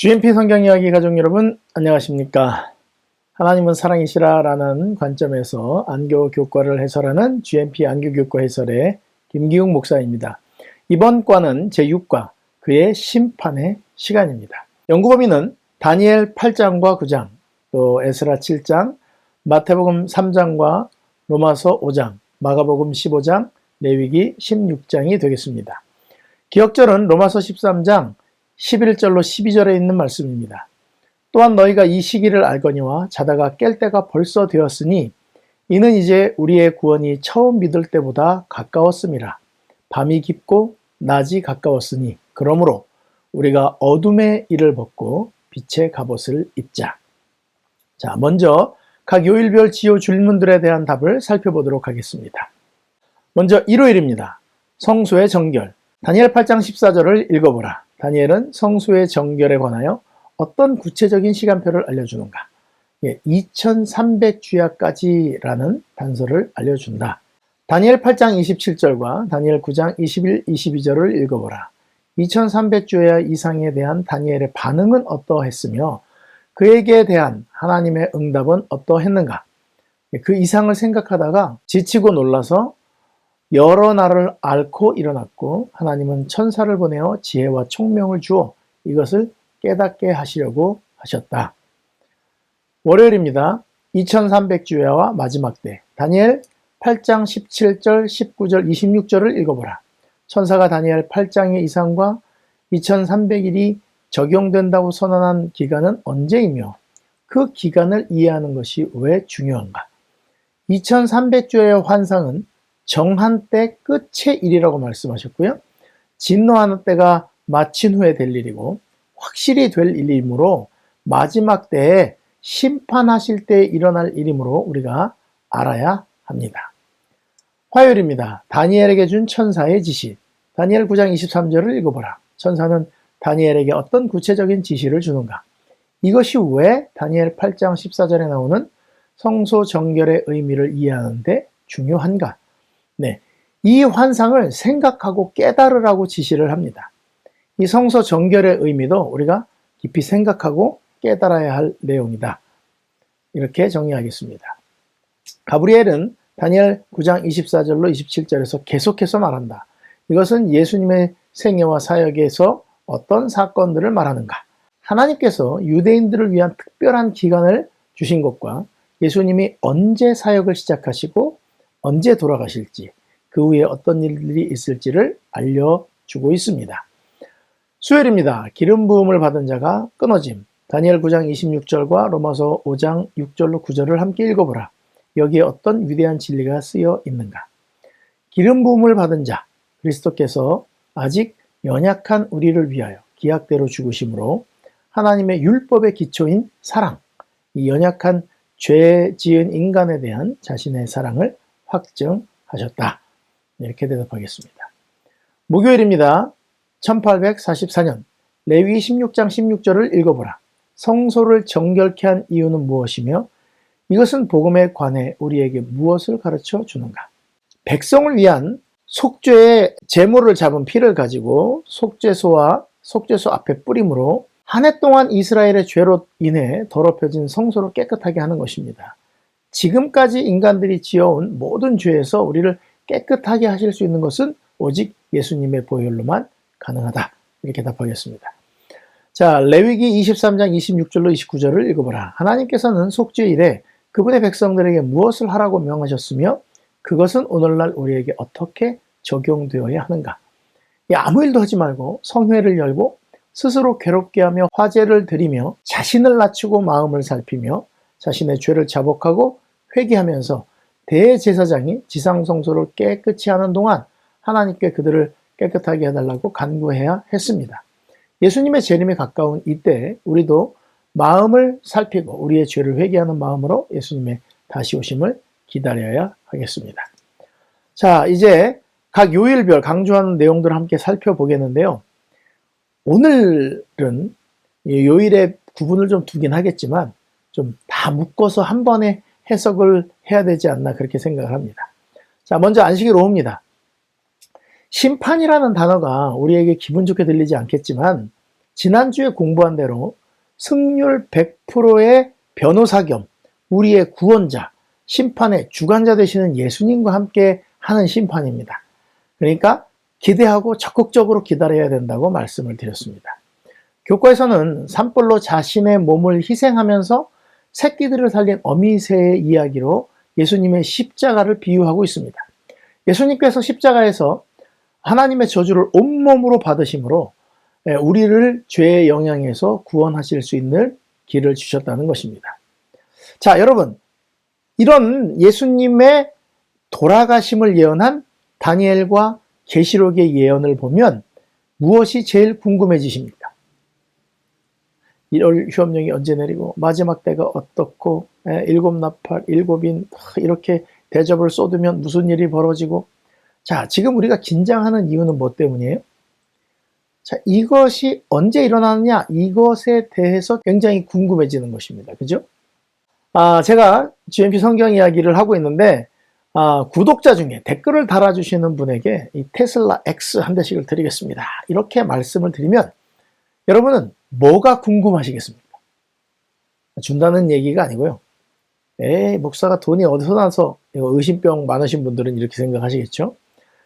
GMP 성경이야기 가족 여러분 안녕하십니까? 하나님은 사랑이시라 라는 관점에서 안교 교과를 해설하는 GMP 안교 교과 해설의 김기웅 목사입니다. 이번 과는 제6과 그의 심판의 시간입니다. 연구 범위는 다니엘 8장과 9장, 또 에스라 7장, 마태복음 3장과 로마서 5장, 마가복음 15장, 레위기 16장이 되겠습니다. 기억절은 로마서 13장 11절로 12절에 있는 말씀입니다. 또한 너희가 이 시기를 알거니와 자다가 깰 때가 벌써 되었으니 이는 이제 우리의 구원이 처음 믿을 때보다 가까웠음이라. 밤이 깊고 낮이 가까웠으니 그러므로 우리가 어둠의 일을 벗고 빛의 갑옷을 입자. 자, 먼저 각 요일별 지요 질문들에 대한 답을 살펴보도록 하겠습니다. 먼저 일요일입니다. 성소의 정결. 다니엘 8장 14절을 읽어보라. 다니엘은 성소의 정결에 관하여 어떤 구체적인 시간표를 알려주는가? 2300주야까지라는 단서를 알려준다. 다니엘 8장 27절과 다니엘 9장 21, 22절을 읽어보라. 2300주야 이상에 대한 다니엘의 반응은 어떠했으며 그에게 대한 하나님의 응답은 어떠했는가? 그 이상을 생각하다가 지치고 놀라서 여러 날을 앓고 일어났고 하나님은 천사를 보내어 지혜와 총명을 주어 이것을 깨닫게 하시려고 하셨다. 월요일입니다. 2300주야와 마지막 때 다니엘 8장 17절, 19절, 26절을 읽어보라. 천사가 다니엘 8장의 이상과 2300일이 적용된다고 선언한 기간은 언제이며 그 기간을 이해하는 것이 왜 중요한가? 2300주야의 환상은 정한 때 끝의 일이라고 말씀하셨고요. 진노하는 때가 마친 후에 될 일이고 확실히 될 일이므로 마지막 때에 심판하실 때 일어날 일이므로 우리가 알아야 합니다. 화요일입니다. 다니엘에게 준 천사의 지시. 다니엘 9장 23절을 읽어보라. 천사는 다니엘에게 어떤 구체적인 지시를 주는가? 이것이 왜 다니엘 8장 14절에 나오는 성소 정결의 의미를 이해하는데 중요한가? 네, 이 환상을 생각하고 깨달으라고 지시를 합니다. 이 성소 정결의 의미도 우리가 깊이 생각하고 깨달아야 할 내용이다. 이렇게 정리하겠습니다. 가브리엘은 다니엘 9장 24절로 27절에서 계속해서 말한다. 이것은 예수님의 생애와 사역에서 어떤 사건들을 말하는가? 하나님께서 유대인들을 위한 특별한 기간을 주신 것과 예수님이 언제 사역을 시작하시고 언제 돌아가실지, 그 후에 어떤 일들이 있을지를 알려주고 있습니다. 수요일입니다. 기름 부음을 받은 자가 끊어짐. 다니엘 9장 26절과 로마서 5장 6절로 9절을 함께 읽어보라. 여기에 어떤 위대한 진리가 쓰여 있는가? 기름 부음을 받은 자, 그리스도께서 아직 연약한 우리를 위하여 기약대로 죽으심으로 하나님의 율법의 기초인 사랑, 이 연약한 죄 지은 인간에 대한 자신의 사랑을 확증하셨다. 이렇게 대답하겠습니다. 목요일입니다. 1844년 레위기 16장 16절을 읽어보라. 성소를 정결케 한 이유는 무엇이며 이것은 복음에 관해 우리에게 무엇을 가르쳐 주는가? 백성을 위한 속죄의 제물을 잡은 피를 가지고 속죄소 앞에 뿌림으로 한 해 동안 이스라엘의 죄로 인해 더럽혀진 성소를 깨끗하게 하는 것입니다. 지금까지 인간들이 지어온 모든 죄에서 우리를 깨끗하게 하실 수 있는 것은 오직 예수님의 보혈로만 가능하다. 이렇게 답하겠습니다. 자, 레위기 23장 26절로 29절을 읽어보라. 하나님께서는 속죄일에 그분의 백성들에게 무엇을 하라고 명하셨으며 그것은 오늘날 우리에게 어떻게 적용되어야 하는가? 아무 일도 하지 말고 성회를 열고 스스로 괴롭게 하며 화제를 드리며 자신을 낮추고 마음을 살피며 자신의 죄를 자복하고 회개하면서 대제사장이 지상성소를 깨끗이 하는 동안 하나님께 그들을 깨끗하게 해달라고 간구해야 했습니다. 예수님의 재림에 가까운 이때 우리도 마음을 살피고 우리의 죄를 회개하는 마음으로 예수님의 다시 오심을 기다려야 하겠습니다. 자, 이제 각 요일별 강조하는 내용들을 함께 살펴보겠는데요. 오늘은 요일의 구분을 좀 두긴 하겠지만 좀 다 묶어서 한 번에 해석을 해야 되지 않나 그렇게 생각을 합니다. 자, 먼저 안식일 오후입니다. 심판이라는 단어가 우리에게 기분 좋게 들리지 않겠지만 지난주에 공부한 대로 승률 100%의 변호사 겸 우리의 구원자, 심판의 주관자 되시는 예수님과 함께 하는 심판입니다. 그러니까 기대하고 적극적으로 기다려야 된다고 말씀을 드렸습니다. 교과에서는 산불로 자신의 몸을 희생하면서 새끼들을 살린 어미새의 이야기로 예수님의 십자가를 비유하고 있습니다. 예수님께서 십자가에서 하나님의 저주를 온몸으로 받으심으로 우리를 죄의 영향에서 구원하실 수 있는 길을 주셨다는 것입니다. 자, 여러분, 이런 예수님의 돌아가심을 예언한 다니엘과 계시록의 예언을 보면 무엇이 제일 궁금해지십니까? 1월 휴업령이 언제 내리고 마지막 때가 어떻고 일곱 나팔, 일곱인 이렇게 대접을 쏟으면 무슨 일이 벌어지고, 자, 지금 우리가 긴장하는 이유는 뭐 때문이에요? 자, 이것이 언제 일어나느냐, 이것에 대해서 굉장히 궁금해지는 것입니다. 그죠? 제가 GMP 성경 이야기를 하고 있는데 구독자 중에 댓글을 달아주시는 분에게 이 테슬라 X 한 대씩을 드리겠습니다. 이렇게 말씀을 드리면 여러분은 뭐가 궁금하시겠습니까? 준다는 얘기가 아니고요. 에이, 목사가 돈이 어디서 나서, 의심병 많으신 분들은 이렇게 생각하시겠죠?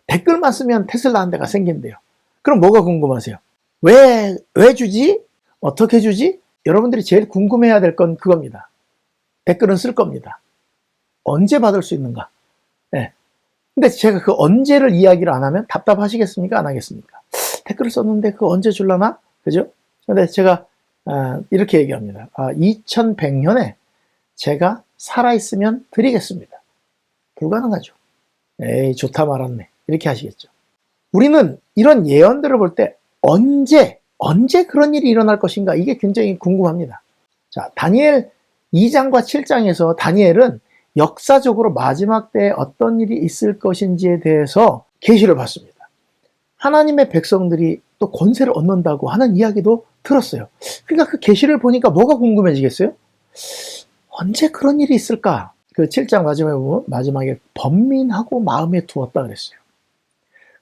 댓글만 쓰면 테슬라 한 대가 생긴대요. 그럼 뭐가 궁금하세요? 왜 주지? 어떻게 주지? 여러분들이 제일 궁금해야 될 건 그겁니다. 댓글은 쓸 겁니다. 언제 받을 수 있는가? 네. 근데 제가 그 언제를 이야기를 안 하면 답답하시겠습니까? 안 하겠습니까? 댓글을 썼는데 그거 언제 줄라나? 그죠? 근데 제가 이렇게 얘기합니다. 2100년에 제가 살아있으면 드리겠습니다. 불가능하죠. 에이, 좋다 말았네. 이렇게 하시겠죠. 우리는 이런 예언들을 볼 때 언제 그런 일이 일어날 것인가, 이게 굉장히 궁금합니다. 자, 다니엘 2장과 7장에서 다니엘은 역사적으로 마지막 때에 어떤 일이 있을 것인지에 대해서 계시를 받습니다. 하나님의 백성들이 또 권세를 얻는다고 하는 이야기도 들었어요. 그러니까 그 계시를 보니까 뭐가 궁금해지겠어요? 언제 그런 일이 있을까? 그 7장 마지막에 보면 마지막에 번민하고 마음에 두었다 그랬어요.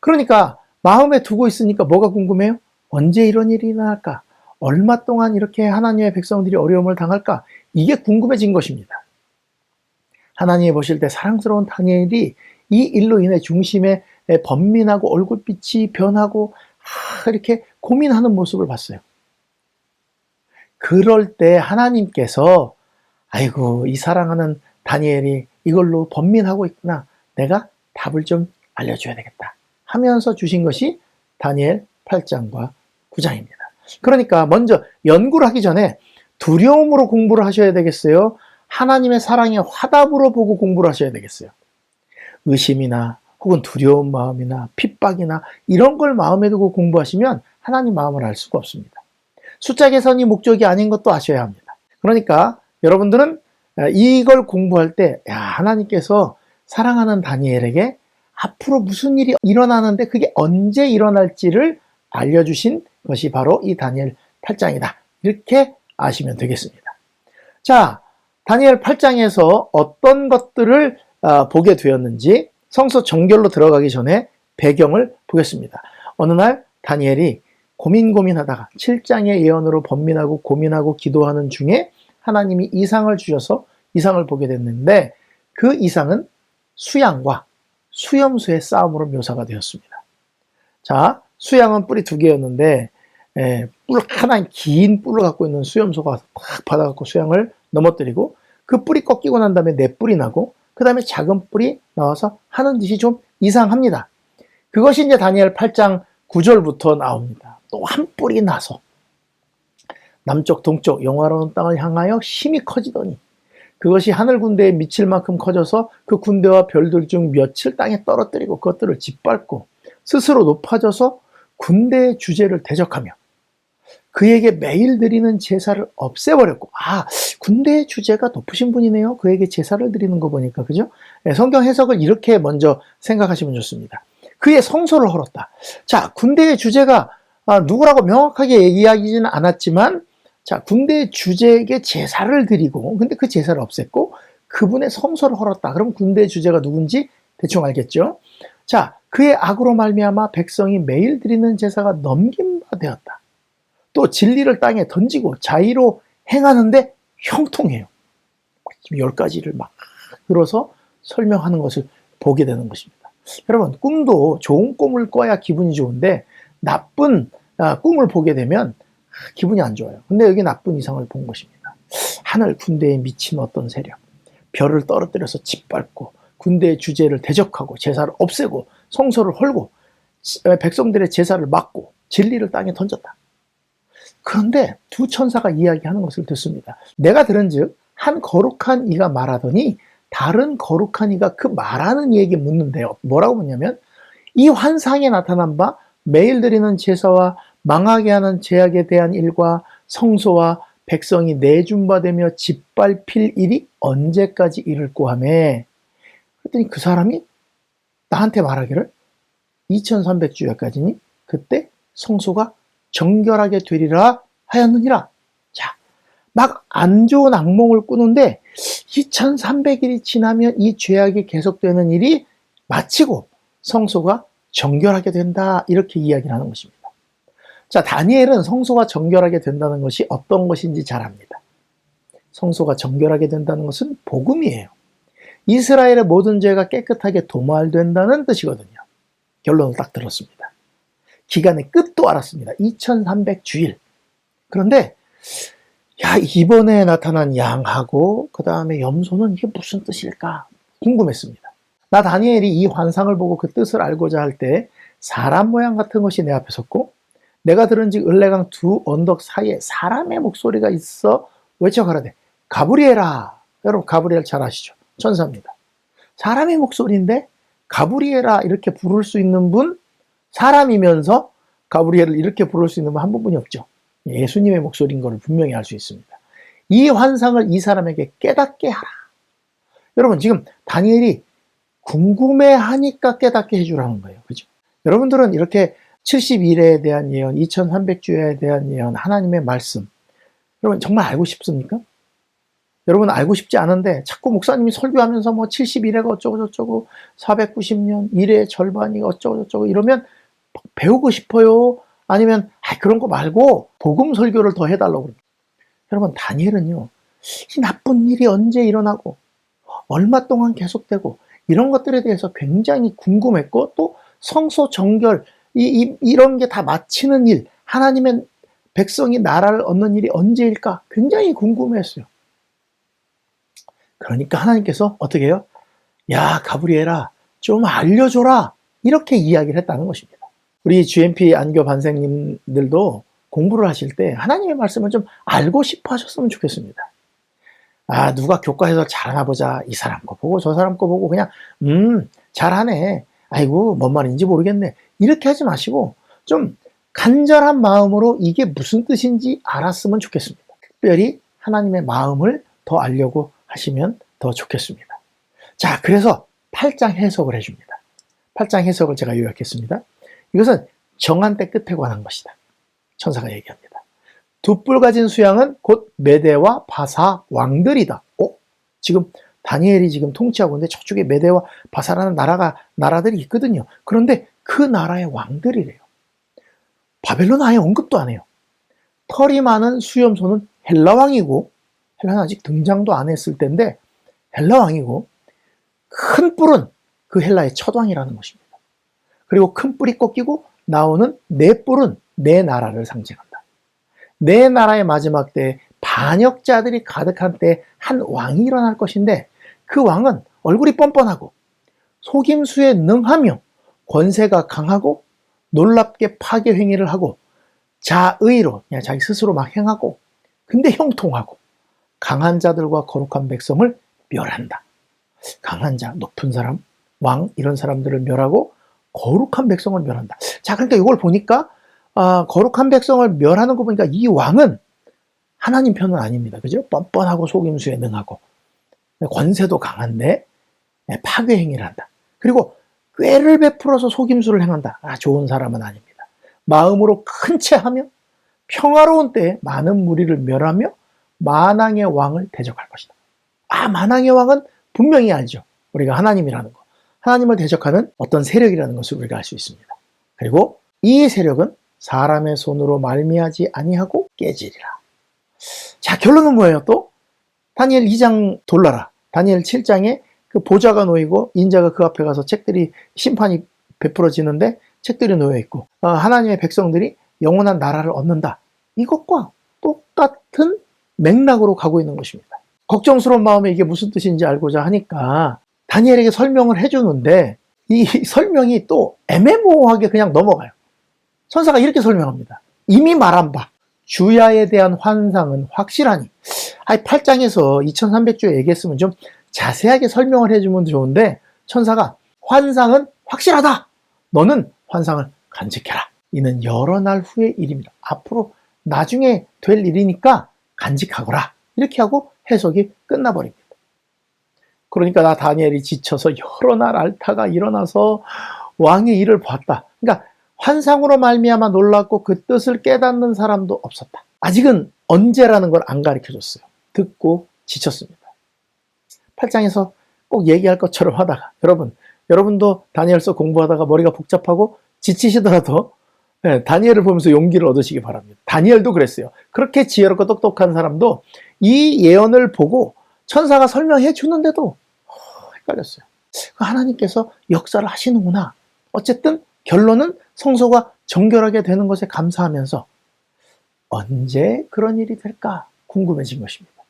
그러니까 마음에 두고 있으니까 뭐가 궁금해요? 언제 이런 일이 일어날까? 얼마 동안 이렇게 하나님의 백성들이 어려움을 당할까? 이게 궁금해진 것입니다. 하나님이 보실 때 사랑스러운 다니엘이 이 일로 인해 중심에 번민하고 얼굴빛이 변하고 이렇게 고민하는 모습을 봤어요. 그럴 때 하나님께서 아이고, 이 사랑하는 다니엘이 이걸로 번민하고 있구나. 내가 답을 좀 알려줘야 되겠다 하면서 주신 것이 다니엘 8장과 9장입니다. 그러니까 먼저 연구를 하기 전에 두려움으로 공부를 하셔야 되겠어요? 하나님의 사랑의 화답으로 보고 공부를 하셔야 되겠어요? 의심이나 혹은 두려운 마음이나 핍박이나 이런 걸 마음에 두고 공부하시면 하나님 마음을 알 수가 없습니다. 숫자 계산이 목적이 아닌 것도 아셔야 합니다. 그러니까 여러분들은 이걸 공부할 때 하나님께서 사랑하는 다니엘에게 앞으로 무슨 일이 일어나는데 그게 언제 일어날지를 알려주신 것이 바로 이 다니엘 8장이다. 이렇게 아시면 되겠습니다. 자, 다니엘 8장에서 어떤 것들을 보게 되었는지 성서 정결로 들어가기 전에 배경을 보겠습니다. 어느 날 다니엘이 고민하다가 7장의 예언으로 번민하고 고민하고 기도하는 중에 하나님이 이상을 주셔서 이상을 보게 됐는데 그 이상은 수양과 수염수의 싸움으로 묘사가 되었습니다. 자, 수양은 뿔이 2개였는데 뿔 하나 긴 뿔을 갖고 있는 수염소가 확 받아갖고 수양을 넘어뜨리고 그 뿔이 꺾이고 난 다음에 네 뿔이 나고 그 다음에 작은 뿔이 나와서 하는 짓이 좀 이상합니다. 그것이 이제 다니엘 8장 9절부터 나옵니다. 또 한 뿔이 나서 남쪽 동쪽 영화로운 땅을 향하여 힘이 커지더니 그것이 하늘 군대에 미칠 만큼 커져서 그 군대와 별들 중 몇을 땅에 떨어뜨리고 그것들을 짓밟고 스스로 높아져서 군대의 주제를 대적하며 그에게 매일 드리는 제사를 없애버렸고, 군대의 주제가 높으신 분이네요. 그에게 제사를 드리는 거 보니까, 그죠? 성경 해석을 이렇게 먼저 생각하시면 좋습니다. 그의 성소를 헐었다. 자, 군대의 주제가 누구라고 명확하게 이야기지는 않았지만, 자, 군대의 주제에게 제사를 드리고, 근데 그 제사를 없앴고, 그분의 성소를 헐었다. 그럼 군대의 주제가 누군지 대충 알겠죠? 자, 그의 악으로 말미암아 백성이 매일 드리는 제사가 넘긴 바 되었다. 또 진리를 땅에 던지고 자의로 행하는데 형통해요. 10가지를 막 들어서 설명하는 것을 보게 되는 것입니다. 여러분, 꿈도 좋은 꿈을 꿔야 기분이 좋은데 나쁜 꿈을 보게 되면 기분이 안 좋아요. 근데 여기 나쁜 이상을 본 것입니다. 하늘 군대에 미친 어떤 세력, 별을 떨어뜨려서 짓밟고 군대의 주제를 대적하고 제사를 없애고 성소를 헐고 백성들의 제사를 막고 진리를 땅에 던졌다. 그런데 두 천사가 이야기하는 것을 듣습니다. 내가 들은즉 한 거룩한 이가 말하더니 다른 거룩한 이가 그 말하는 이에게 묻는데요. 뭐라고 묻냐면 이 환상에 나타난 바 매일 드리는 제사와 망하게 하는 제약에 대한 일과 성소와 백성이 내준바되며 짓밟힐 일이 언제까지 이를꼬 하매. 그랬더니 그 사람이 나한테 말하기를 2300주야까지니 그때 성소가 정결하게 되리라 하였느니라. 자, 막 안 좋은 악몽을 꾸는데 2300일이 지나면 이 죄악이 계속되는 일이 마치고 성소가 정결하게 된다. 이렇게 이야기를 하는 것입니다. 자, 다니엘은 성소가 정결하게 된다는 것이 어떤 것인지 잘 압니다. 성소가 정결하게 된다는 것은 복음이에요. 이스라엘의 모든 죄가 깨끗하게 도말된다는 뜻이거든요. 결론을 딱 들었습니다. 기간의 끝도 알았습니다. 2300주일. 그런데 이번에 나타난 양하고 그 다음에 염소는 이게 무슨 뜻일까 궁금했습니다. 나 다니엘이 이 환상을 보고 그 뜻을 알고자 할 때 사람 모양 같은 것이 내 앞에 섰고 내가 들은즉 을레강 두 언덕 사이에 사람의 목소리가 있어 외쳐 가라되 가브리엘아. 여러분 가브리엘 잘 아시죠? 천사입니다. 사람의 목소리인데 가브리엘아 이렇게 부를 수 있는 분, 사람이면서 가브리엘을 이렇게 부를 수 있는 분 한 분뿐이 없죠. 예수님의 목소리인 것을 분명히 알 수 있습니다. 이 환상을 이 사람에게 깨닫게 하라. 여러분 지금 다니엘이 궁금해하니까 깨닫게 해주라는 거예요. 그죠? 여러분들은 이렇게 70일에 대한 예언, 2300주에 대한 예언, 하나님의 말씀 여러분 정말 알고 싶습니까? 여러분 알고 싶지 않은데 자꾸 목사님이 설교하면서 뭐 70일에가 어쩌고 저쩌고 490년 일의 절반이 어쩌고 저쩌고 이러면 배우고 싶어요? 아니면 그런 거 말고 복음 설교를 더 해달라고 그럽니다. 여러분 다니엘은요 이 나쁜 일이 언제 일어나고 얼마 동안 계속되고 이런 것들에 대해서 굉장히 궁금했고 또 성소 정결 이런 게 다 마치는 일, 하나님의 백성이 나라를 얻는 일이 언제일까 굉장히 궁금했어요. 그러니까 하나님께서 어떻게 해요? 야 가브리엘아 좀 알려줘라 이렇게 이야기를 했다는 것입니다. 우리 GMP 안교 반생님들도 공부를 하실 때 하나님의 말씀을 좀 알고 싶어 하셨으면 좋겠습니다. 누가 교과에서 잘하나 보자 이 사람 거 보고 저 사람 거 보고 그냥 잘하네 아이고 뭔 말인지 모르겠네 이렇게 하지 마시고 좀 간절한 마음으로 이게 무슨 뜻인지 알았으면 좋겠습니다. 특별히 하나님의 마음을 더 알려고 하시면 더 좋겠습니다. 자, 그래서 8장 해석을 해줍니다. 8장 해석을 제가 요약했습니다. 이것은 정한 때 끝에 관한 것이다. 천사가 얘기합니다. 두 뿔 가진 수양은 곧 메대와 바사 왕들이다. 지금 다니엘이 지금 통치하고 있는데 저쪽에 메대와 바사라는 나라들이 있거든요. 그런데 그 나라의 왕들이래요. 바벨론 아예 언급도 안 해요. 털이 많은 수염소는 헬라 왕이고 헬라는 아직 등장도 안 했을 때인데 헬라 왕이고 큰 뿔은 그 헬라의 첫 왕이라는 것입니다. 그리고 큰 뿔이 꺾이고 나오는 네 뿔은 네 나라를 상징한다. 네 나라의 마지막 때에 반역자들이 가득한 때에 한 왕이 일어날 것인데 그 왕은 얼굴이 뻔뻔하고 속임수에 능하며 권세가 강하고 놀랍게 파괴 행위를 하고 자의로 그냥 자기 스스로 막 행하고 근데 형통하고 강한 자들과 거룩한 백성을 멸한다. 강한 자, 높은 사람, 왕 이런 사람들을 멸하고 거룩한 백성을 멸한다. 자, 그러니까 이걸 보니까 거룩한 백성을 멸하는 거 보니까 이 왕은 하나님 편은 아닙니다. 그죠? 뻔뻔하고 속임수에 능하고 권세도 강한데 파괴 행위를 한다. 그리고 꾀를 베풀어서 속임수를 행한다. 좋은 사람은 아닙니다. 마음으로 큰 채하며 평화로운 때에 많은 무리를 멸하며 만왕의 왕을 대적할 것이다. 만왕의 왕은 분명히 알죠. 우리가 하나님이라는 거. 하나님을 대적하는 어떤 세력이라는 것을 우리가 알 수 있습니다. 그리고 이 세력은 사람의 손으로 말미하지 아니하고 깨지리라. 자, 결론은 뭐예요? 또 다니엘 2장 돌라라. 다니엘 7장에 그 보좌가 놓이고 인자가 그 앞에 가서 책들이 심판이 베풀어지는데 책들이 놓여 있고 하나님의 백성들이 영원한 나라를 얻는다. 이것과 똑같은 맥락으로 가고 있는 것입니다. 걱정스러운 마음에 이게 무슨 뜻인지 알고자 하니까 다니엘에게 설명을 해주는데 이 설명이 또 애매모호하게 그냥 넘어가요. 천사가 이렇게 설명합니다. 이미 말한 바 주야에 대한 환상은 확실하니. 8장에서 2300주에 얘기했으면 좀 자세하게 설명을 해주면 좋은데 천사가 환상은 확실하다. 너는 환상을 간직해라. 이는 여러 날 후의 일입니다. 앞으로 나중에 될 일이니까 간직하거라. 이렇게 하고 해석이 끝나버립니다. 그러니까 나 다니엘이 지쳐서 여러 날 앓다가 일어나서 왕의 일을 봤다. 그러니까 환상으로 말미암아 놀랐고 그 뜻을 깨닫는 사람도 없었다. 아직은 언제라는 걸 안 가르쳐줬어요. 듣고 지쳤습니다. 8장에서 꼭 얘기할 것처럼 하다가 여러분도 다니엘서 공부하다가 머리가 복잡하고 지치시더라도 다니엘을 보면서 용기를 얻으시기 바랍니다. 다니엘도 그랬어요. 그렇게 지혜롭고 똑똑한 사람도 이 예언을 보고 천사가 설명해 주는데도 헷갈렸어요. 하나님께서 역사를 하시는구나. 어쨌든 결론은 성소가 정결하게 되는 것에 감사하면서 언제 그런 일이 될까 궁금해진 것입니다.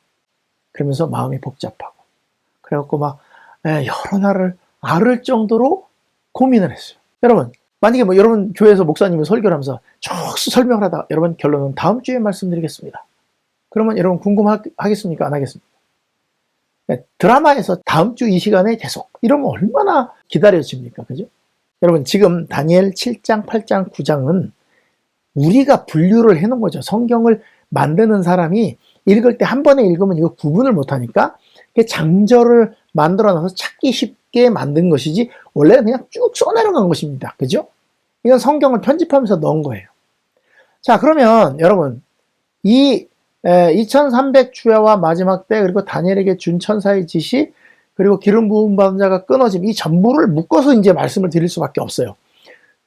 그러면서 마음이 복잡하고 그래갖고 막 여러 날을 앓을 정도로 고민을 했어요. 여러분 만약에 여러분 교회에서 목사님이 설교를 하면서 쭉 설명을 하다가 여러분 결론은 다음 주에 말씀드리겠습니다. 그러면 여러분 궁금하겠습니까? 안 하겠습니까? 드라마에서 다음 주 이 시간에 계속 이러면 얼마나 기다려집니까? 그죠? 여러분 지금 다니엘 7장, 8장, 9장은 우리가 분류를 해놓은 거죠. 성경을 만드는 사람이 읽을 때 한 번에 읽으면 이거 구분을 못하니까 장절을 만들어놔서 찾기 쉽게 만든 것이지 원래는 그냥 쭉 써내려간 것입니다. 그죠? 이건 성경을 편집하면서 넣은 거예요. 자, 그러면 여러분 이 2300주야와 마지막 때 그리고 다니엘에게 준 천사의 지시 그리고 기름 부음 받은 자가 끊어짐 이 전부를 묶어서 이제 말씀을 드릴 수밖에 없어요.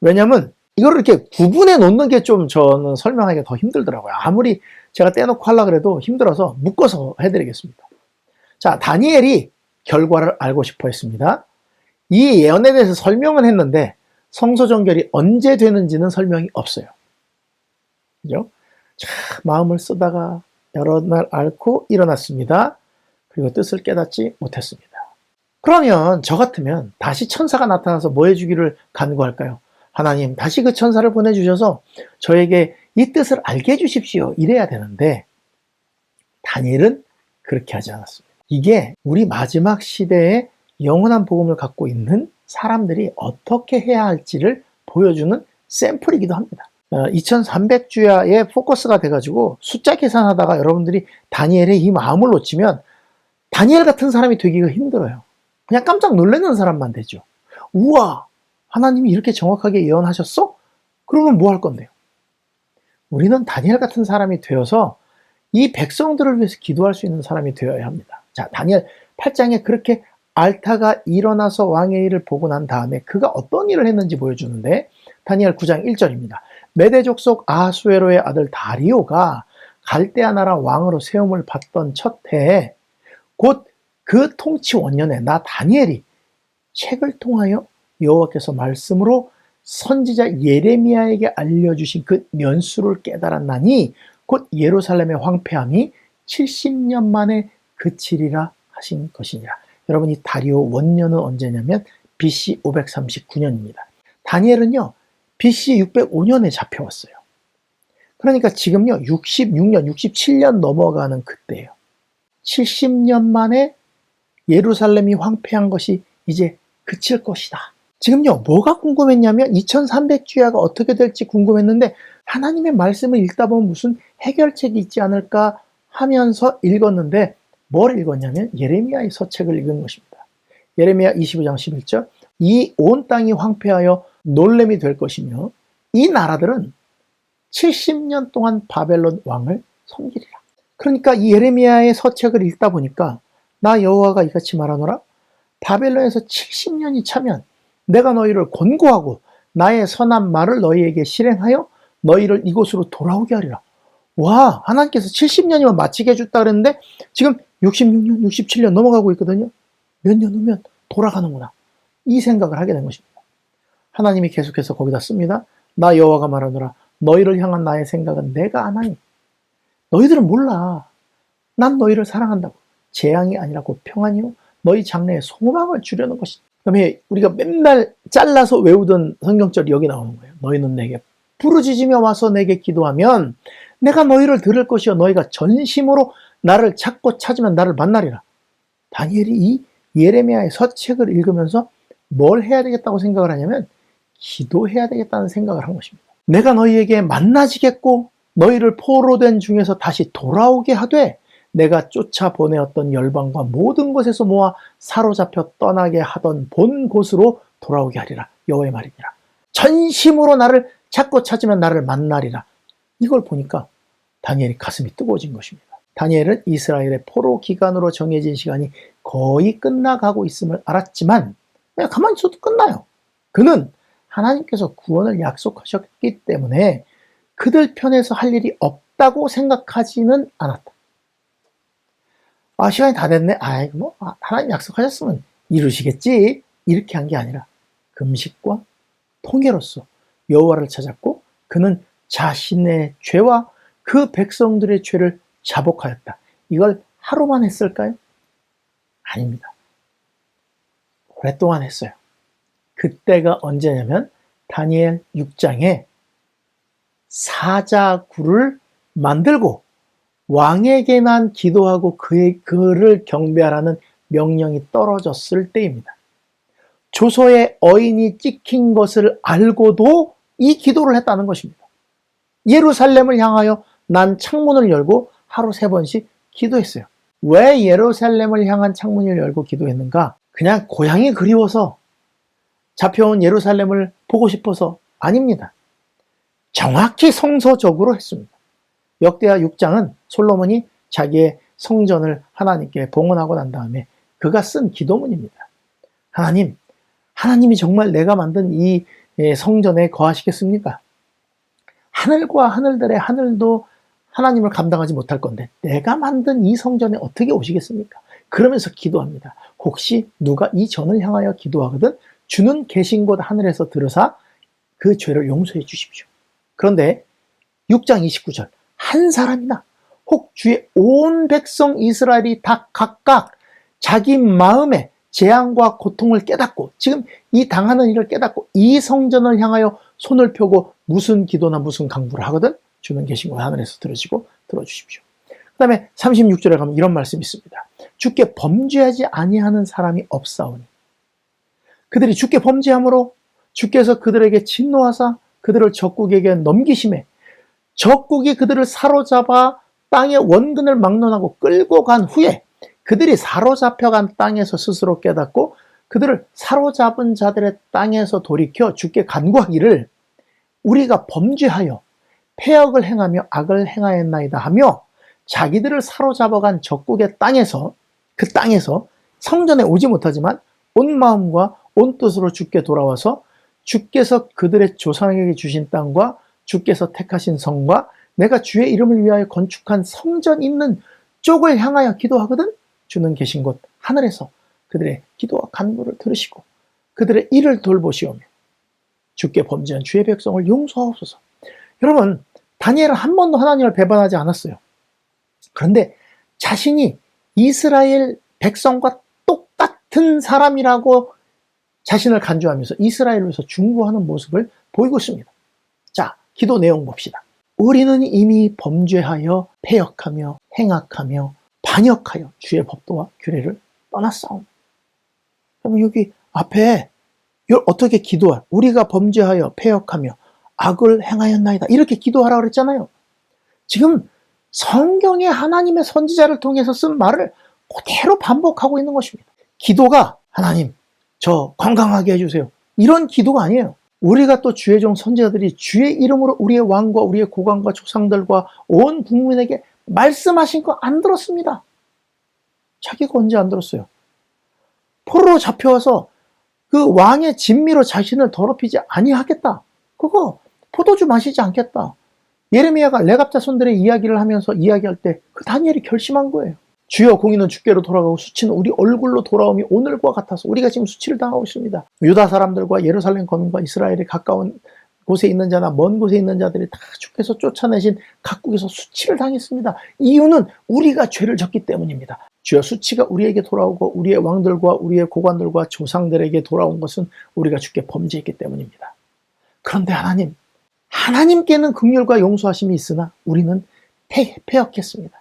왜냐하면 이거를 이렇게 구분해 놓는 게 좀 저는 설명하기가 더 힘들더라고요. 아무리 제가 떼놓고 하려고 해도 힘들어서 묶어서 해드리겠습니다. 자, 다니엘이 결과를 알고 싶어 했습니다. 이 예언에 대해서 설명은 했는데 성소 정결이 언제 되는지는 설명이 없어요. 그죠? 자, 마음을 쓰다가 여러 날 앓고 일어났습니다. 그리고 뜻을 깨닫지 못했습니다. 그러면 저 같으면 다시 천사가 나타나서 뭐 해주기를 간구할까요? 하나님 다시 그 천사를 보내주셔서 저에게 이 뜻을 알게 해주십시오. 이래야 되는데 다니엘은 그렇게 하지 않았습니다. 이게 우리 마지막 시대에 영원한 복음을 갖고 있는 사람들이 어떻게 해야 할지를 보여주는 샘플이기도 합니다. 2300주야에 포커스가 돼가지고 숫자 계산하다가 여러분들이 다니엘의 이 마음을 놓치면 다니엘 같은 사람이 되기가 힘들어요. 그냥 깜짝 놀라는 사람만 되죠. 우와, 하나님이 이렇게 정확하게 예언하셨어? 그러면 뭐 할 건데요? 우리는 다니엘 같은 사람이 되어서 이 백성들을 위해서 기도할 수 있는 사람이 되어야 합니다. 자, 다니엘 8장에 그렇게 앓다가 일어나서 왕의 일을 보고 난 다음에 그가 어떤 일을 했는지 보여주는데 다니엘 9장 1절입니다. 메대 족속 아하수에로의 아들 다리오가 갈대아 나라 왕으로 세움을 받던 첫 해에 곧 그 통치 원년에 나 다니엘이 책을 통하여 여호와께서 말씀으로 선지자 예레미야에게 알려주신 그 면수를 깨달았나니 곧 예루살렘의 황폐함이 70년 만에 그치리라 하신 것이니라. 여러분 이 다리오 원년은 언제냐면 BC 539년입니다. 다니엘은요 BC 605년에 잡혀왔어요. 그러니까 지금요 66년, 67년 넘어가는 그때예요. 70년 만에 예루살렘이 황폐한 것이 이제 그칠 것이다. 지금요 뭐가 궁금했냐면 2300주야가 어떻게 될지 궁금했는데 하나님의 말씀을 읽다 보면 무슨 해결책이 있지 않을까 하면서 읽었는데 뭘 읽었냐면 예레미야의 서책을 읽은 것입니다. 예레미야 25장 11절 이 온 땅이 황폐하여 놀램이 될 것이며 이 나라들은 70년 동안 바벨론 왕을 섬기리라. 그러니까 이 예레미야의 서책을 읽다 보니까 나 여호와가 이같이 말하노라 바벨론에서 70년이 차면 내가 너희를 권고하고 나의 선한 말을 너희에게 실행하여 너희를 이곳으로 돌아오게 하리라. 와, 하나님께서 70년이면 마치게 해줬다 그랬는데 지금 66년, 67년 넘어가고 있거든요. 몇 년 후면 돌아가는구나. 이 생각을 하게 된 것입니다. 하나님이 계속해서 거기다 씁니다. 나 여호와가 말하노라. 너희를 향한 나의 생각은 내가 아나니. 너희들은 몰라. 난 너희를 사랑한다고. 재앙이 아니라 곧 평안이요. 너희 장래에 소망을 주려는 것이다. 그다음에 우리가 맨날 잘라서 외우던 성경절이 여기 나오는 거예요. 너희는 내게 부르짖으며 와서 내게 기도하면 내가 너희를 들을 것이요 너희가 전심으로 나를 찾고 찾으면 나를 만나리라. 다니엘이 이 예레미야의 서책을 읽으면서 뭘 해야 되겠다고 생각을 하냐면 기도해야 되겠다는 생각을 한 것입니다. 내가 너희에게 만나지겠고 너희를 포로된 중에서 다시 돌아오게 하되 내가 쫓아보내었던 열방과 모든 곳에서 모아 사로잡혀 떠나게 하던 본 곳으로 돌아오게 하리라. 여호와의 말이니라. 전심으로 나를 찾고 찾으면 나를 만나리라. 이걸 보니까 다니엘이 가슴이 뜨거워진 것입니다. 다니엘은 이스라엘의 포로 기간으로 정해진 시간이 거의 끝나가고 있음을 알았지만 그냥 가만히 있어도 끝나요. 그는 하나님께서 구원을 약속하셨기 때문에 그들 편에서 할 일이 없다고 생각하지는 않았다. 아, 시간이 다 됐네. 아이, 뭐 하나님 약속하셨으면 이루시겠지. 이렇게 한 게 아니라 금식과 통회로서 여호와를 찾았고 그는 자신의 죄와 그 백성들의 죄를 자복하였다. 이걸 하루만 했을까요? 아닙니다. 오랫동안 했어요. 그때가 언제냐면 다니엘 6장에 사자굴을 만들고 왕에게만 기도하고 그를 경배하라는 명령이 떨어졌을 때입니다. 조서에 어인이 찍힌 것을 알고도 이 기도를 했다는 것입니다. 예루살렘을 향하여 난 창문을 열고 하루 3번씩 기도했어요. 왜 예루살렘을 향한 창문을 열고 기도했는가? 그냥 고향이 그리워서 잡혀온 예루살렘을 보고 싶어서 아닙니다. 정확히 성서적으로 했습니다. 역대하 6장은 솔로몬이 자기의 성전을 하나님께 봉헌하고 난 다음에 그가 쓴 기도문입니다. 하나님이 정말 내가 만든 이 성전에 거하시겠습니까? 하늘과 하늘들의 하늘도 하나님을 감당하지 못할 건데 내가 만든 이 성전에 어떻게 오시겠습니까? 그러면서 기도합니다. 혹시 누가 이 전을 향하여 기도하거든 주는 계신 곳 하늘에서 들으사 그 죄를 용서해 주십시오. 그런데 6장 29절 한 사람이나 혹 주의 온 백성 이스라엘이 다 각각 자기 마음에 재앙과 고통을 깨닫고 지금 이 당하는 일을 깨닫고 이 성전을 향하여 손을 펴고 무슨 기도나 무슨 강구를 하거든 주는 계신 곳 하늘에서 들으시고 들어주십시오. 그 다음에 36절에 가면 이런 말씀이 있습니다. 주께 범죄하지 아니하는 사람이 없사오니 그들이 주께 범죄함으로 주께서 그들에게 진노하사 그들을 적국에게 넘기심에 적국이 그들을 사로잡아 땅의 원근을 막론하고 끌고 간 후에 그들이 사로잡혀간 땅에서 스스로 깨닫고 그들을 사로잡은 자들의 땅에서 돌이켜 주께 간구하기를 우리가 범죄하여 패역을 행하며 악을 행하였나이다 하며 자기들을 사로잡아간 적국의 땅에서 그 땅에서 성전에 오지 못하지만 온 마음과 온 뜻으로 주께 돌아와서 주께서 그들의 조상에게 주신 땅과 주께서 택하신 성과 내가 주의 이름을 위하여 건축한 성전 있는 쪽을 향하여 기도하거든 주는 계신 곳 하늘에서 그들의 기도와 간구를 들으시고 그들의 일을 돌보시오며 주께 범죄한 주의 백성을 용서하옵소서. 여러분 다니엘은 한 번도 하나님을 배반하지 않았어요. 그런데 자신이 이스라엘 백성과 똑같은 사람이라고 자신을 간주하면서 이스라엘을 위해서 중보하는 모습을 보이고 있습니다. 자, 기도 내용 봅시다. 우리는 이미 범죄하여 패역하며 행악하며 반역하여 주의 법도와 규례를 떠났사오니. 그럼 여기 앞에 어떻게 기도할? 우리가 범죄하여 패역하며 악을 행하였나이다. 이렇게 기도하라고 그랬잖아요. 지금 성경에 하나님의 선지자를 통해서 쓴 말을 그대로 반복하고 있는 것입니다. 기도가 하나님 저 건강하게 해주세요. 이런 기도가 아니에요. 우리가 또 주의 종 선지자들이 주의 이름으로 우리의 왕과 우리의 고관과 조상들과 온 국민에게 말씀하신 거 안 들었습니다. 자기가 언제 안 들었어요? 포로로 잡혀와서 그 왕의 진미로 자신을 더럽히지 아니하겠다. 그거 포도주 마시지 않겠다. 예레미야가 레갑 자손들의 이야기를 하면서 이야기할 때 그 다니엘이 결심한 거예요. 주여, 공의는 주께로 돌아가고 수치는 우리 얼굴로 돌아옴이 오늘과 같아서 우리가 지금 수치를 당하고 있습니다. 유다 사람들과 예루살렘 거민과 이스라엘에 가까운 곳에 있는 자나 먼 곳에 있는 자들이 다 주께서 쫓아내신 각국에서 수치를 당했습니다. 이유는 우리가 죄를 졌기 때문입니다. 주여, 수치가 우리에게 돌아오고 우리의 왕들과 우리의 고관들과 조상들에게 돌아온 것은 우리가 주께 범죄했기 때문입니다. 그런데 하나님께는 긍휼과 용서하심이 있으나 우리는 패역했습니다.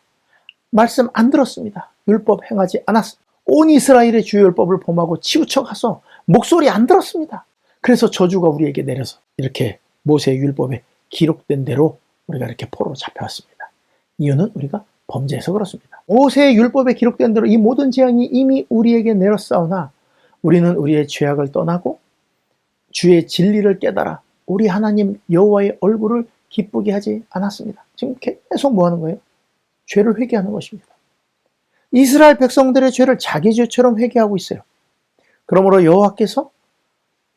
말씀 안 들었습니다. 율법 행하지 않았습니다. 온 이스라엘의 주의 율법을 범하고 치우쳐 가서 목소리 안 들었습니다. 그래서 저주가 우리에게 내려서 이렇게 모세의 율법에 기록된 대로 우리가 이렇게 포로로 잡혀왔습니다. 이유는 우리가 범죄해서 그렇습니다. 모세의 율법에 기록된 대로 이 모든 재앙이 이미 우리에게 내렸사오나 우리는 우리의 죄악을 떠나고 주의 진리를 깨달아 우리 하나님 여호와의 얼굴을 기쁘게 하지 않았습니다. 지금 계속 뭐 하는 거예요? 죄를 회개하는 것입니다. 이스라엘 백성들의 죄를 자기 죄처럼 회개하고 있어요. 그러므로 여호와께서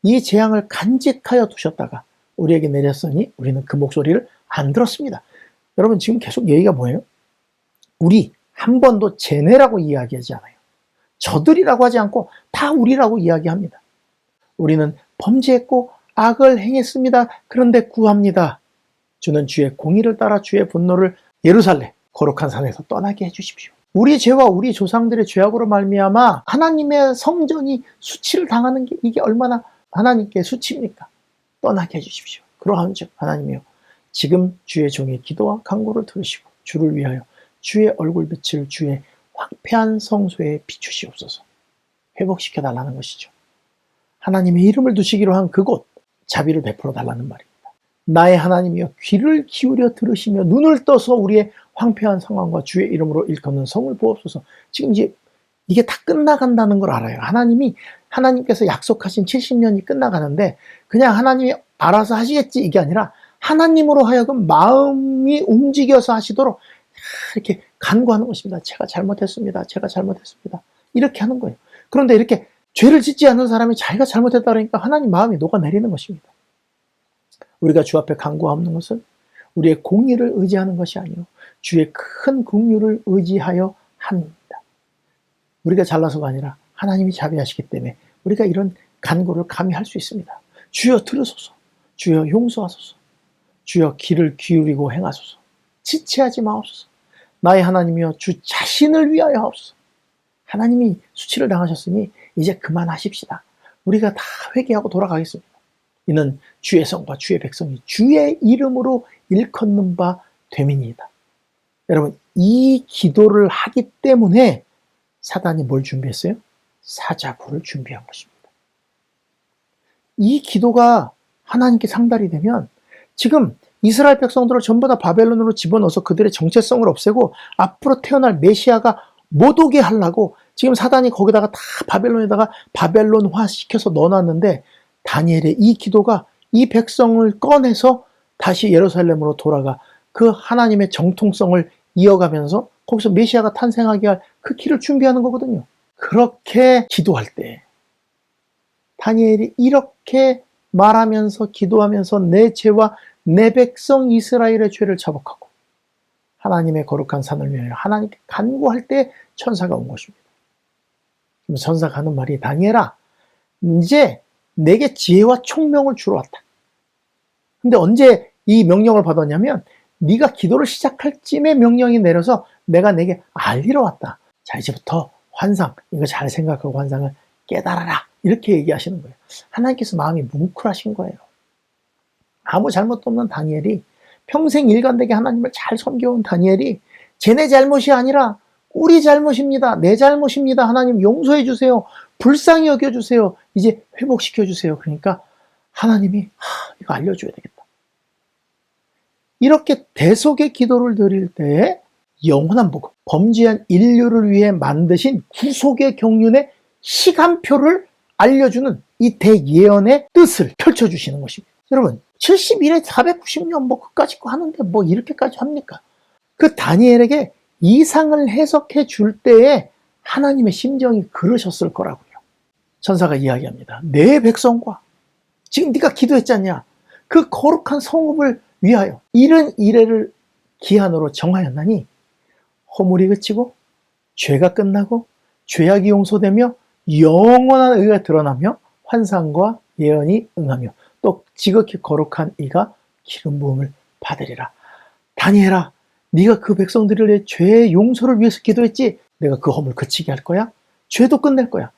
이 재앙을 간직하여 두셨다가 우리에게 내렸으니 우리는 그 목소리를 안 들었습니다. 여러분, 지금 계속 얘기가 뭐예요? 우리 한 번도 쟤네라고 이야기하지 않아요. 저들이라고 하지 않고 다 우리라고 이야기합니다. 우리는 범죄했고 악을 행했습니다. 그런데 구합니다. 주는 주의 공의를 따라 주의 분노를 예루살렘 거룩한 산에서 떠나게 해주십시오. 우리 죄와 우리 조상들의 죄악으로 말미암아 하나님의 성전이 수치를 당하는 게 이게 얼마나 하나님께 수치입니까? 떠나게 해주십시오. 그러한즉 하나님이여, 지금 주의 종의 기도와 간구를 들으시고 주를 위하여 주의 얼굴빛을 주의 황폐한 성소에 비추시옵소서. 회복시켜달라는 것이죠. 하나님의 이름을 두시기로 한 그곳 자비를 베풀어 달라는 말입니다. 나의 하나님이여, 귀를 기울여 들으시며 눈을 떠서 우리의 황폐한 상황과 주의 이름으로 일컫는 성을 보옵소서. 지금 이제 이게 다 끝나간다는 걸 알아요. 하나님께서 약속하신 70년이 끝나가는데 그냥 하나님이 알아서 하시겠지 이게 아니라 하나님으로 하여금 마음이 움직여서 하시도록 이렇게 간구하는 것입니다. 제가 잘못했습니다. 제가 잘못했습니다. 이렇게 하는 거예요. 그런데 이렇게 죄를 짓지 않는 사람이 자기가 잘못했다 그러니까 하나님 마음이 녹아내리는 것입니다. 우리가 주 앞에 간구하는 것은 우리의 공의를 의지하는 것이 아니요 주의 큰 긍휼을 의지하여 합니다. 우리가 잘나서가 아니라 하나님이 자비하시기 때문에 우리가 이런 간구를 감히 할 수 있습니다. 주여 들으소서, 주여 용서하소서, 주여 귀를 기울이고 행하소서, 지체하지 마옵소서. 나의 하나님이여, 주 자신을 위하여 하옵소서. 하나님이 수치를 당하셨으니 이제 그만하십시다. 우리가 다 회개하고 돌아가겠습니다. 이는 주의 성과 주의 백성이 주의 이름으로 일컫는 바 됨이니이다. 여러분, 이 기도를 하기 때문에 사단이 뭘 준비했어요? 사자굴을 준비한 것입니다. 이 기도가 하나님께 상달이 되면 지금 이스라엘 백성들을 전부 다 바벨론으로 집어넣어서 그들의 정체성을 없애고 앞으로 태어날 메시아가 못 오게 하려고 지금 사단이 거기다가 다 바벨론에다가 바벨론화 시켜서 넣어놨는데 다니엘의 이 기도가 이 백성을 꺼내서 다시 예루살렘으로 돌아가 그 하나님의 정통성을 이어가면서 거기서 메시아가 탄생하게 할 그 길을 준비하는 거거든요. 그렇게 기도할 때 다니엘이 이렇게 말하면서 기도하면서 내 죄와 내 백성 이스라엘의 죄를 자복하고 하나님의 거룩한 산을 위하여 하나님께 간구할 때 천사가 온 것입니다. 그럼 천사가 하는 말이 다니엘아, 이제 내게 지혜와 총명을 주러 왔다. 근데 언제 이 명령을 받았냐면 네가 기도를 시작할 쯤에 명령이 내려서 내가 내게 알리러 왔다. 자, 이제부터 환상, 이거 잘 생각하고 환상을 깨달아라. 이렇게 얘기하시는 거예요. 하나님께서 마음이 뭉클하신 거예요. 아무 잘못도 없는 다니엘이 평생 일관되게 하나님을 잘 섬겨온 다니엘이 쟤네 잘못이 아니라 우리 잘못입니다. 내 잘못입니다. 하나님 용서해 주세요. 불쌍히 여겨주세요. 이제 회복시켜 주세요. 그러니까 하나님이 이거 알려줘야 되겠다. 이렇게 대속의 기도를 드릴 때 영원한 복음, 범죄한 인류를 위해 만드신 구속의 경륜의 시간표를 알려주는 이 대예언의 뜻을 펼쳐주시는 것입니다. 여러분, 71에 490년 뭐 그까짓 거 하는데 뭐 이렇게까지 합니까? 그 다니엘에게 이상을 해석해 줄 때에 하나님의 심정이 그러셨을 거라고요. 천사가 이야기합니다. 내 백성과 지금 네가 기도했지 않냐? 그 거룩한 성읍을 위하여 이른 이래를 기한으로 정하였나니 허물이 그치고 죄가 끝나고 죄악이 용서되며 영원한 의가 드러나며 환상과 예언이 응하며 또 지극히 거룩한 이가 기름 부음을 받으리라. 다니엘아, 네가 그 백성들을 위해 죄의 용서를 위해서 기도했지? 내가 그 허물 그치게 할 거야. 죄도 끝낼 거야.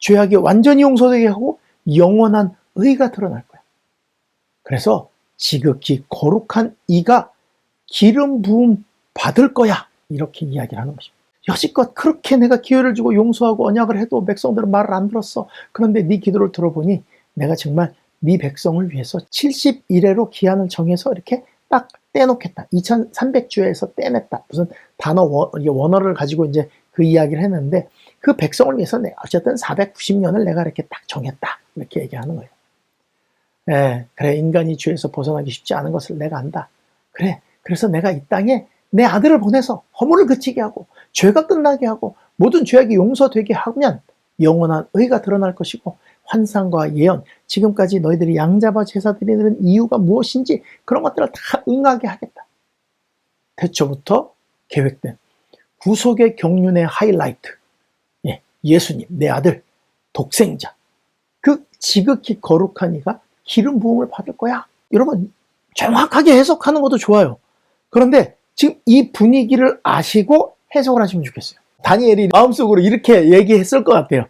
죄악이 완전히 용서되게 하고 영원한 의가 드러날 거야. 그래서 지극히 거룩한 이가 기름 부음 받을 거야. 이렇게 이야기를 하는 것입니다. 여지껏 그렇게 내가 기회를 주고 용서하고 언약을 해도 백성들은 말을 안 들었어. 그런데 네 기도를 들어보니 내가 정말 네 백성을 위해서 70일에로 기한을 정해서 이렇게 딱 떼놓겠다. 2300주에서 떼냈다. 무슨 단어 원어를 가지고 이제 그 이야기를 했는데 그 백성을 위해서 내가 어쨌든 490년을 내가 이렇게 딱 정했다. 이렇게 얘기하는 거예요. 예, 그래, 인간이 죄에서 벗어나기 쉽지 않은 것을 내가 안다. 그래, 그래서 내가 이 땅에 내 아들을 보내서 허물을 그치게 하고 죄가 끝나게 하고 모든 죄악이 용서되게 하면 영원한 의가 드러날 것이고 환상과 예언, 지금까지 너희들이 양잡아 제사 드리는 이유가 무엇인지 그런 것들을 다 응하게 하겠다. 태초부터 계획된 구속의 경륜의 하이라이트, 예수님, 내 아들, 독생자, 그 지극히 거룩한 이가 기름 부음을 받을 거야. 여러분, 정확하게 해석하는 것도 좋아요. 그런데 지금 이 분위기를 아시고 해석을 하시면 좋겠어요. 다니엘이 마음속으로 이렇게 얘기했을 것 같아요.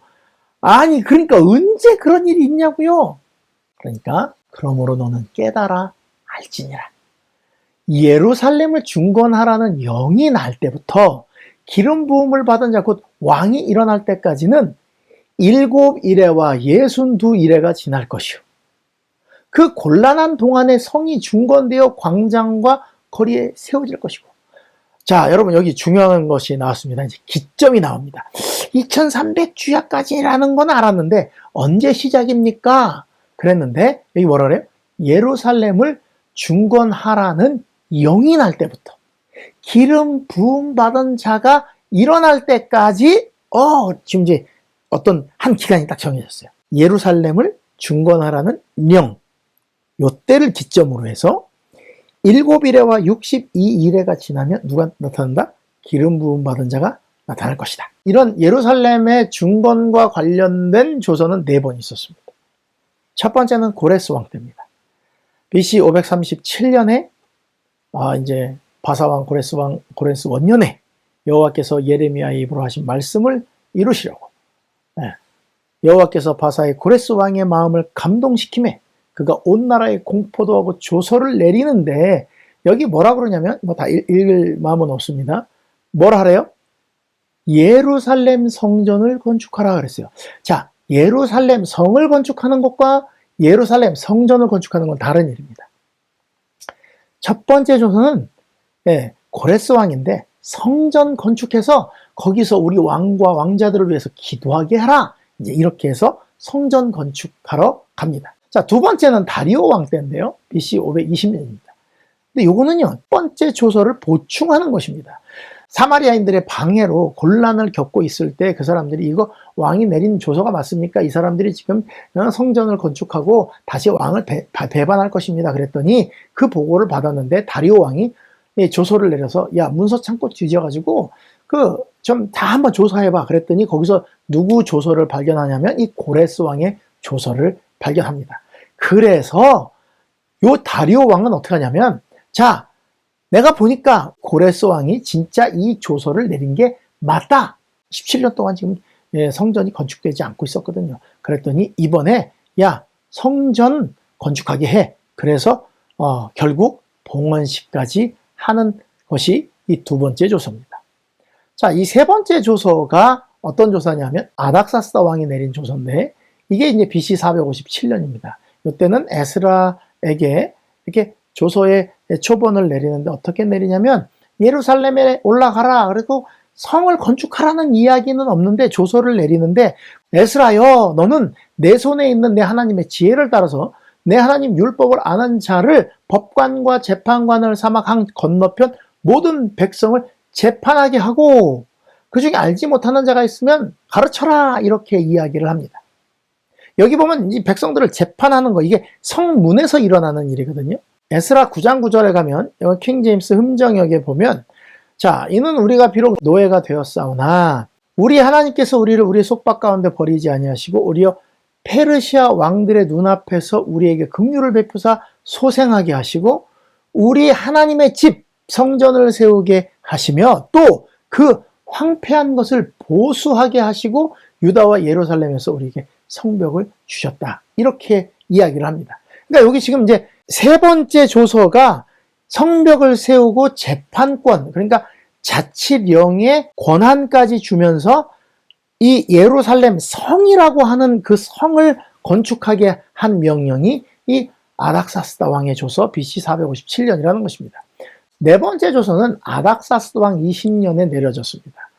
아니, 그러니까 언제 그런 일이 있냐고요. 그러니까 그러므로 너는 깨달아 알지니라. 예루살렘을 중건하라는 영이 날 때부터 기름 부음을 받은 자 곧 왕이 일어날 때까지는 7일에와 62일에가 지날 것이요. 그 곤란한 동안에 성이 중건되어 광장과 거리에 세워질 것이고. 자, 여러분 여기 중요한 것이 나왔습니다. 이제 기점이 나옵니다. 2300주야까지라는 건 알았는데 언제 시작입니까? 그랬는데 여기 뭐라 그래요? 예루살렘을 중건하라는 영이 날 때부터 기름 부음 받은 자가 일어날 때까지 지금 이제 어떤 한 기간이 딱 정해졌어요. 예루살렘을 중건하라는 영, 요때를 기점으로 해서 7일에와 62일에가 지나면 누가 나타난다? 기름 부음 받은 자가 나타날 것이다. 이런 예루살렘의 중건과 관련된 조서는 4번 있었습니다. 첫 번째는 고레스 왕 때입니다. BC 537년에 이제 바사왕 고레스 원년에 여호와께서 예레미야의 입으로 하신 말씀을 이루시려고 여호와께서 바사의 고레스 왕의 마음을 감동시키매 그가 온 나라에 공포도 하고 조서를 내리는데 여기 뭐라 그러냐면 다 읽을 마음은 없습니다. 뭐라 하래요? 예루살렘 성전을 건축하라 그랬어요. 자, 예루살렘 성을 건축하는 것과 예루살렘 성전을 건축하는 건 다른 일입니다. 첫 번째 조서는 고레스 왕인데 성전 건축해서 거기서 우리 왕과 왕자들을 위해서 기도하게 하라. 이제 이렇게 해서 성전 건축하러 갑니다. 자, 두 번째는 다리오 왕 때인데요. BC 520년입니다. 근데 요거는요, 첫 번째 조서를 보충하는 것입니다. 사마리아인들의 방해로 곤란을 겪고 있을 때 그 사람들이 이거 왕이 내린 조서가 맞습니까? 이 사람들이 지금 성전을 건축하고 다시 왕을 배반할 것입니다. 그랬더니 그 보고를 받았는데 다리오 왕이 조서를 내려서 야, 문서 창고 뒤져가지고 좀 다 한번 조사해봐. 그랬더니 거기서 누구 조서를 발견하냐면 이 고레스 왕의 조서를 발견합니다. 그래서 요 다리오 왕은 어떻게 하냐면 자, 내가 보니까 고레스 왕이 진짜 이 조서를 내린 게 맞다. 17년 동안 지금 성전이 건축되지 않고 있었거든요. 그랬더니 이번에 야, 성전 건축하게 해. 그래서 결국 봉헌식까지 하는 것이 이 두 번째 조서입니다. 자, 이 세 번째 조서가 어떤 조서냐면 아닥사스다 왕이 내린 조서인데 이게 이제 BC 457년입니다. 이때는 에스라에게 이렇게 조서의 초본을 내리는데 어떻게 내리냐면 예루살렘에 올라가라. 그리고 성을 건축하라는 이야기는 없는데 조서를 내리는데 에스라여, 너는 내 손에 있는 내 하나님의 지혜를 따라서 내 하나님 율법을 아는 자를 법관과 재판관을 삼아 강 건너편 모든 백성을 재판하게 하고 그 중에 알지 못하는 자가 있으면 가르쳐라. 이렇게 이야기를 합니다. 여기 보면 이 백성들을 재판하는 거, 이게 성문에서 일어나는 일이거든요. 에스라 9장 9절에 가면 여기 킹 제임스 흠정역에 보면, 자, 이는 우리가 비록 노예가 되었사오나 우리 하나님께서 우리를 우리 속박 가운데 버리지 아니하시고 오히려 페르시아 왕들의 눈앞에서 우리에게 긍휼을 베푸사 소생하게 하시고 우리 하나님의 집 성전을 세우게 하시며 또 그 황폐한 것을 보수하게 하시고 유다와 예루살렘에서 우리에게 성벽을 주셨다. 이렇게 이야기를 합니다. 그러니까 여기 지금 이제 세 번째 조서가 성벽을 세우고 재판권, 그러니까 자치령의 권한까지 주면서 이 예루살렘 성이라고 하는 그 성을 건축하게 한 명령이 이 아닥사스다 왕의 조서 BC 457년이라는 것입니다. 네 번째 조서는 아닥사스다 왕 20년에 내려졌습니다.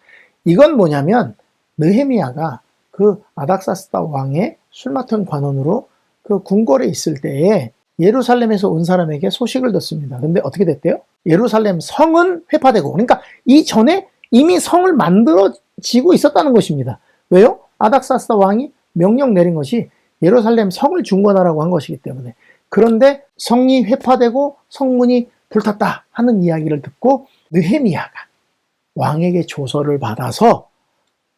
이건 뭐냐면 느헤미야가 그 아닥사스다 왕의 술 맡은 관원으로 그 궁궐에 있을 때에 예루살렘에서 온 사람에게 소식을 듣습니다. 근데 어떻게 됐대요? 예루살렘 성은 회파되고, 그러니까 이전에 이미 성을 만들어지고 있었다는 것입니다. 왜요? 아닥사스다 왕이 명령 내린 것이 예루살렘 성을 중건하라고 한 것이기 때문에. 그런데 성이 회파되고 성문이 불탔다 하는 이야기를 듣고 느헤미야가 왕에게 조서를 받아서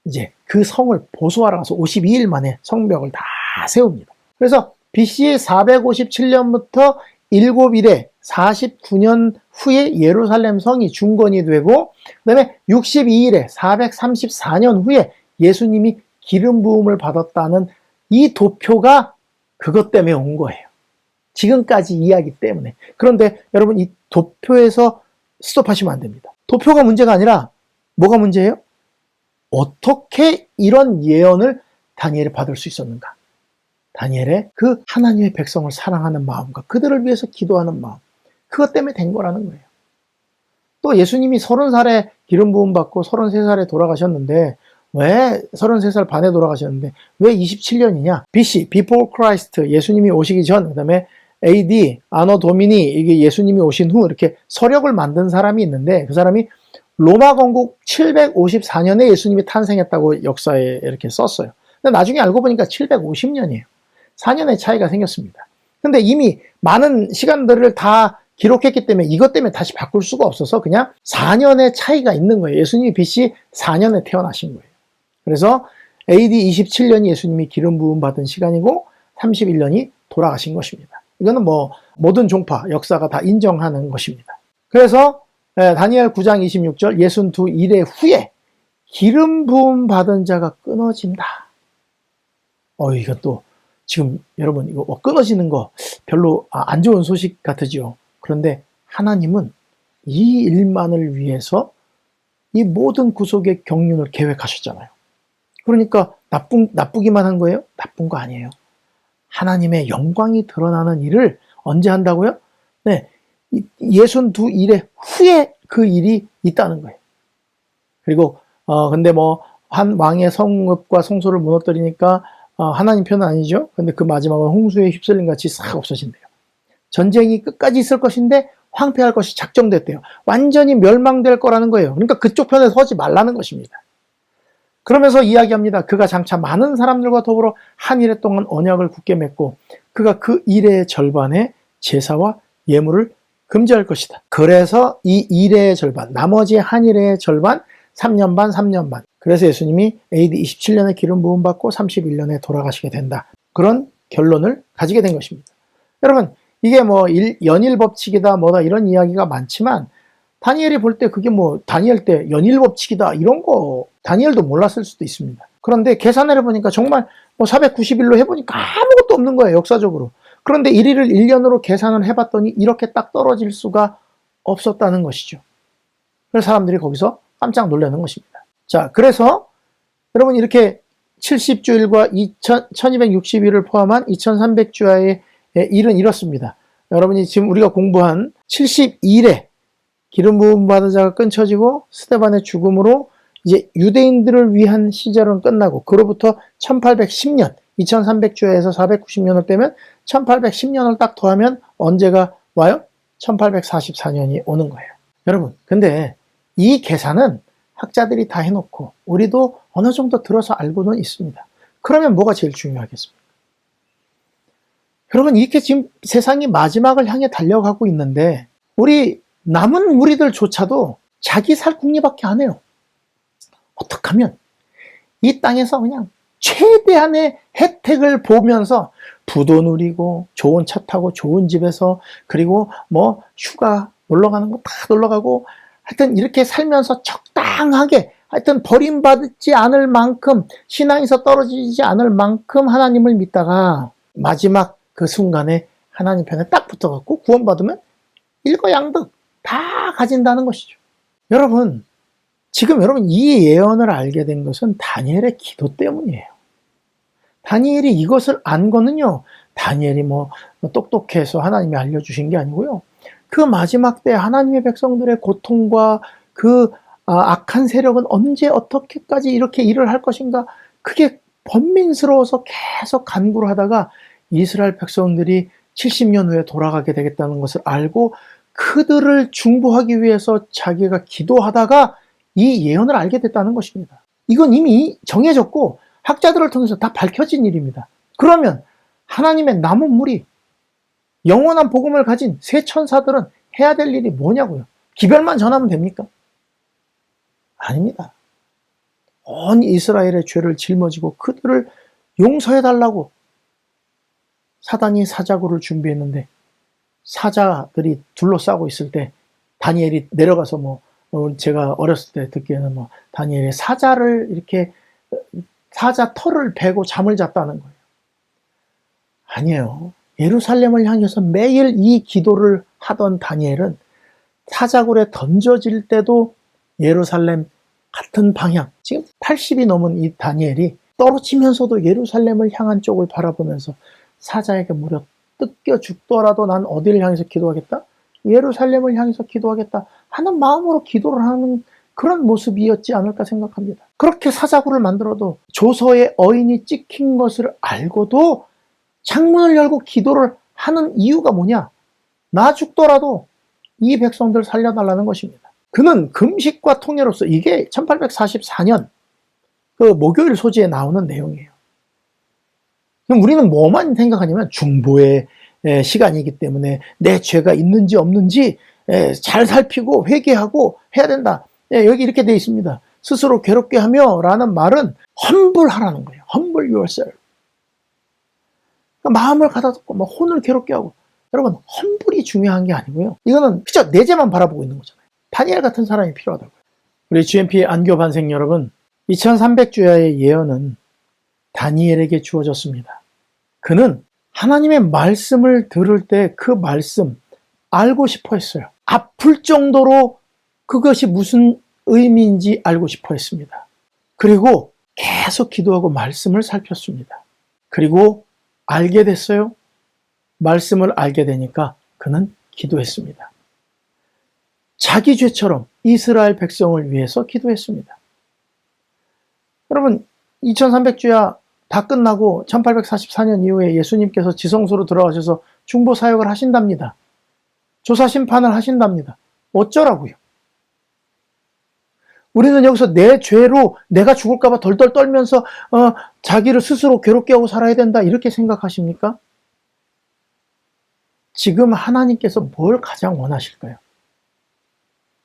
이제 그 성을 보수하러 가서 52일 만에 성벽을 다 세웁니다. 그래서 BC 457년부터 7일에 49년 후에 예루살렘 성이 중건이 되고, 그 다음에 62일에 434년 후에 예수님이 기름 부음을 받았다는 이 도표가 그것 때문에 온 거예요. 지금까지 이야기 때문에. 그런데 여러분, 이 도표에서 스톱하시면 안 됩니다. 도표가 문제가 아니라 뭐가 문제예요? 어떻게 이런 예언을 다니엘이 받을 수 있었는가? 다니엘의 그 하나님의 백성을 사랑하는 마음과 그들을 위해서 기도하는 마음, 그것 때문에 된 거라는 거예요. 또 예수님이 30살에 기름 부음 받고 33살에 돌아가셨는데, 왜 33살 반에 돌아가셨는데 왜 27년이냐? BC, Before Christ, 예수님이 오시기 전, 그 다음에 AD, Anno Domini, 이게 예수님이 오신 후 이렇게 서력을 만든 사람이 있는데, 그 사람이 로마 건국 754년에 예수님이 탄생했다고 역사에 이렇게 썼어요. 근데 나중에 알고 보니까 750년이에요. 4년의 차이가 생겼습니다. 근데 이미 많은 시간들을 다 기록했기 때문에 이것 때문에 다시 바꿀 수가 없어서 그냥 4년의 차이가 있는 거예요. 예수님이 BC 4년에 태어나신 거예요. 그래서 AD 27년이 예수님이 기름 부음 받은 시간이고 31년이 돌아가신 것입니다. 이거는 뭐 모든 종파, 역사가 다 인정하는 것입니다. 그래서 다니엘 9장 26절 62일의 후에 기름 부음 받은 자가 끊어진다. 이건 또 지금 여러분 이거 끊어지는 거 별로 안 좋은 소식 같으죠. 그런데 하나님은 이 일만을 위해서 이 모든 구속의 경륜을 계획하셨잖아요. 그러니까 나쁘기만 한 거예요? 나쁜 거 아니에요. 하나님의 영광이 드러나는 일을 언제 한다고요? 네, 62일의 후에 그 일이 있다는 거예요. 그리고 근데 뭐 한 왕의 성읍과 성소를 무너뜨리니까 하나님 편은 아니죠. 근데 그 마지막은 홍수에 휩쓸린 같이 싹 없어진대요. 전쟁이 끝까지 있을 것인데 황폐할 것이 작정됐대요. 완전히 멸망될 거라는 거예요. 그러니까 그쪽 편에 서지 말라는 것입니다. 그러면서 이야기합니다. 그가 장차 많은 사람들과 더불어 한 일해 동안 언약을 굳게 맺고 그가 그 일의 절반에 제사와 예물을 금지할 것이다. 그래서 이 일의 절반, 나머지 한 일의 절반, 3년 반, 3년 반. 그래서 예수님이 AD 27년에 기름 부음 받고 31년에 돌아가시게 된다. 그런 결론을 가지게 된 것입니다. 여러분, 이게 뭐 연일 법칙이다 뭐다 이런 이야기가 많지만 다니엘이 볼 때 그게 뭐 다니엘 때 연일 법칙이다 이런 거 다니엘도 몰랐을 수도 있습니다. 그런데 계산을 해보니까 정말 뭐 490일로 해보니까 아무것도 없는 거예요, 역사적으로. 그런데 1일을 1년으로 계산을 해봤더니 이렇게 딱 떨어질 수가 없었다는 것이죠. 그래서 사람들이 거기서 깜짝 놀라는 것입니다. 자, 그래서 여러분 이렇게 70주일과 1260일을 포함한 2300주야의 일은 이렇습니다. 여러분이 지금 우리가 공부한 72일에 기름 부음 받은 자가 끊쳐지고 스데반의 죽음으로 이제 유대인들을 위한 시절은 끝나고 그로부터 1810년, 2300주에서 490년을 빼면 1810년을 딱 더하면 언제가 와요? 1844년이 오는 거예요. 여러분, 근데 이 계산은 학자들이 다 해놓고 우리도 어느 정도 들어서 알고는 있습니다. 그러면 뭐가 제일 중요하겠습니까? 여러분, 이렇게 지금 세상이 마지막을 향해 달려가고 있는데 우리 남은 무리들조차도 자기 살 궁리밖에 안 해요. 어떻게 하면 이 땅에서 그냥 최대한의 혜택을 보면서 부도 누리고 좋은 차 타고 좋은 집에서, 그리고 뭐 휴가 놀러 가는 거 다 놀러 가고, 하여튼 이렇게 살면서 적당하게, 하여튼 버림받지 않을 만큼, 신앙에서 떨어지지 않을 만큼 하나님을 믿다가 마지막 그 순간에 하나님 편에 딱 붙어갖고 구원받으면 일거양득 다 가진다는 것이죠. 여러분, 지금 여러분 이 예언을 알게 된 것은 다니엘의 기도 때문이에요. 다니엘이 이것을 안 거는요, 다니엘이 뭐 똑똑해서 하나님이 알려주신 게 아니고요, 그 마지막 때 하나님의 백성들의 고통과 그 악한 세력은 언제 어떻게까지 이렇게 일을 할 것인가, 그게 번민스러워서 계속 간구를 하다가 이스라엘 백성들이 70년 후에 돌아가게 되겠다는 것을 알고 그들을 중보하기 위해서 자기가 기도하다가 이 예언을 알게 됐다는 것입니다. 이건 이미 정해졌고 학자들을 통해서 다 밝혀진 일입니다. 그러면 하나님의 남은 무리, 영원한 복음을 가진 새 천사들은 해야 될 일이 뭐냐고요? 기별만 전하면 됩니까? 아닙니다. 온 이스라엘의 죄를 짊어지고 그들을 용서해달라고 사단이 사자굴을 준비했는데, 사자들이 둘러싸고 있을 때 다니엘이 내려가서 제가 어렸을 때 듣기에는 다니엘이 사자를 이렇게 사자 털을 베고 잠을 잤다는 거예요. 아니에요. 예루살렘을 향해서 매일 이 기도를 하던 다니엘은 사자굴에 던져질 때도 예루살렘 같은 방향, 지금 80이 넘은 이 다니엘이 떨어지면서도 예루살렘을 향한 쪽을 바라보면서 사자에게 무려 뜯겨 죽더라도 난 어디를 향해서 기도하겠다? 예루살렘을 향해서 기도하겠다 하는 마음으로 기도를 하는 그런 모습이었지 않을까 생각합니다. 그렇게 사자굴을 만들어도 조서의 어인이 찍힌 것을 알고도 창문을 열고 기도를 하는 이유가 뭐냐? 나 죽더라도 이 백성들 살려달라는 것입니다. 그는 금식과 통회로서, 이게 1844년 그 목요일 소지에 나오는 내용이에요. 그럼 우리는 뭐만 생각하냐면 중보의 시간이기 때문에 내 죄가 있는지 없는지 잘 살피고 회개하고 해야 된다. 여기 이렇게 되어 있습니다. 스스로 괴롭게 하며 라는 말은 험불하라는 거예요. humble yourself. 그러니까 마음을 가다듬고 혼을 괴롭게 하고. 여러분, 험불이 중요한 게 아니고요, 이거는 그저 내 죄만 바라보고 있는 거잖아요. 다니엘 같은 사람이 필요하다고요. 우리 GMP 안교 반생 여러분, 2300주야의 예언은 다니엘에게 주어졌습니다. 그는 하나님의 말씀을 들을 때 그 말씀 알고 싶어 했어요. 아플 정도로 그것이 무슨 의미인지 알고 싶어 했습니다. 그리고 계속 기도하고 말씀을 살폈습니다. 그리고 알게 됐어요. 말씀을 알게 되니까 그는 기도했습니다. 자기 죄처럼 이스라엘 백성을 위해서 기도했습니다. 여러분, 2300주야 다 끝나고 1844년 이후에 예수님께서 지성소로 들어가셔서 중보 사역을 하신답니다. 조사 심판을 하신답니다. 어쩌라고요? 우리는 여기서 내 죄로 내가 죽을까 봐 덜덜 떨면서 자기를 스스로 괴롭게 하고 살아야 된다, 이렇게 생각하십니까? 지금 하나님께서 뭘 가장 원하실까요?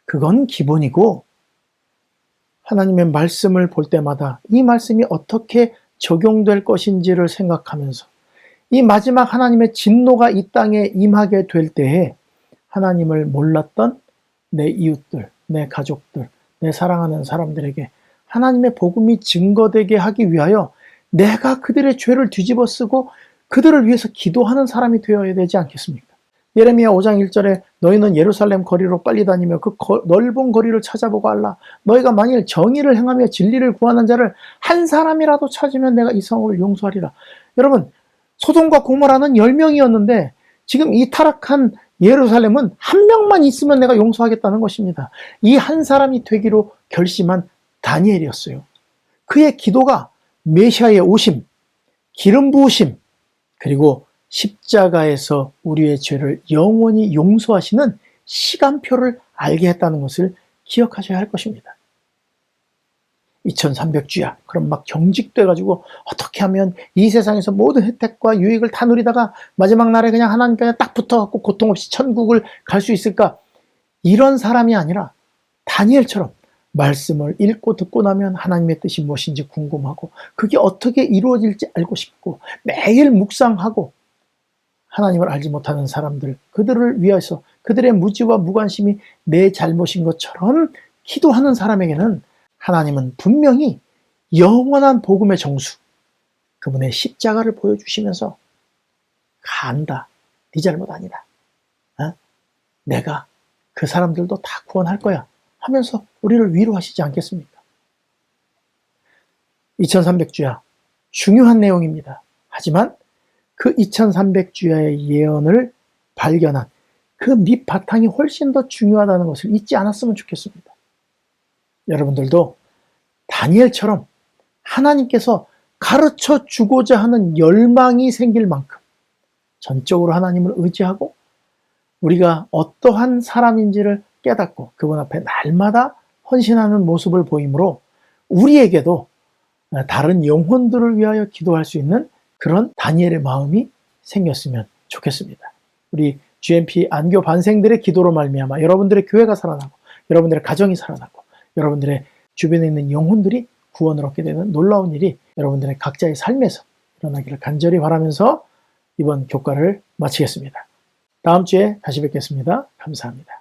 그건 기본이고, 하나님의 말씀을 볼 때마다 이 말씀이 어떻게 적용될 것인지를 생각하면서 이 마지막 하나님의 진노가 이 땅에 임하게 될 때에 하나님을 몰랐던 내 이웃들, 내 가족들, 내 사랑하는 사람들에게 하나님의 복음이 증거되게 하기 위하여 내가 그들의 죄를 뒤집어 쓰고 그들을 위해서 기도하는 사람이 되어야 되지 않겠습니까? 예레미야 5장 1절에 너희는 예루살렘 거리로 빨리 다니며 그 넓은 거리를 찾아보고 알라. 너희가 만일 정의를 행하며 진리를 구하는 자를 한 사람이라도 찾으면 내가 이 성을 용서하리라. 여러분, 소돔과 고모라는 10명이었는데 지금 이 타락한 예루살렘은 한 명만 있으면 내가 용서하겠다는 것입니다. 이 한 사람이 되기로 결심한 다니엘이었어요. 그의 기도가 메시아의 오심, 기름 부으심, 그리고 십자가에서 우리의 죄를 영원히 용서하시는 시간표를 알게 했다는 것을 기억하셔야 할 것입니다. 2300주야. 그럼 막 경직돼가지고 어떻게 하면 이 세상에서 모든 혜택과 유익을 다 누리다가 마지막 날에 그냥 하나님께 딱 붙어갖고 고통 없이 천국을 갈 수 있을까? 이런 사람이 아니라 다니엘처럼 말씀을 읽고 듣고 나면 하나님의 뜻이 무엇인지 궁금하고 그게 어떻게 이루어질지 알고 싶고 매일 묵상하고 하나님을 알지 못하는 사람들, 그들을 위해서 그들의 무지와 무관심이 내 잘못인 것처럼 기도하는 사람에게는 하나님은 분명히 영원한 복음의 정수, 그분의 십자가를 보여주시면서 간다. 네 잘못 아니다. 내가 그 사람들도 다 구원할 거야 하면서 우리를 위로하시지 않겠습니까? 2300주야. 중요한 내용입니다. 하지만 그 2300주야의 예언을 발견한 그 밑바탕이 훨씬 더 중요하다는 것을 잊지 않았으면 좋겠습니다. 여러분들도 다니엘처럼 하나님께서 가르쳐 주고자 하는 열망이 생길 만큼 전적으로 하나님을 의지하고 우리가 어떠한 사람인지를 깨닫고 그분 앞에 날마다 헌신하는 모습을 보이므로 우리에게도 다른 영혼들을 위하여 기도할 수 있는 그런 다니엘의 마음이 생겼으면 좋겠습니다. 우리 GMP 안교 반생들의 기도로 말미암아 여러분들의 교회가 살아나고 여러분들의 가정이 살아나고 여러분들의 주변에 있는 영혼들이 구원을 얻게 되는 놀라운 일이 여러분들의 각자의 삶에서 일어나기를 간절히 바라면서 이번 교과를 마치겠습니다. 다음 주에 다시 뵙겠습니다. 감사합니다.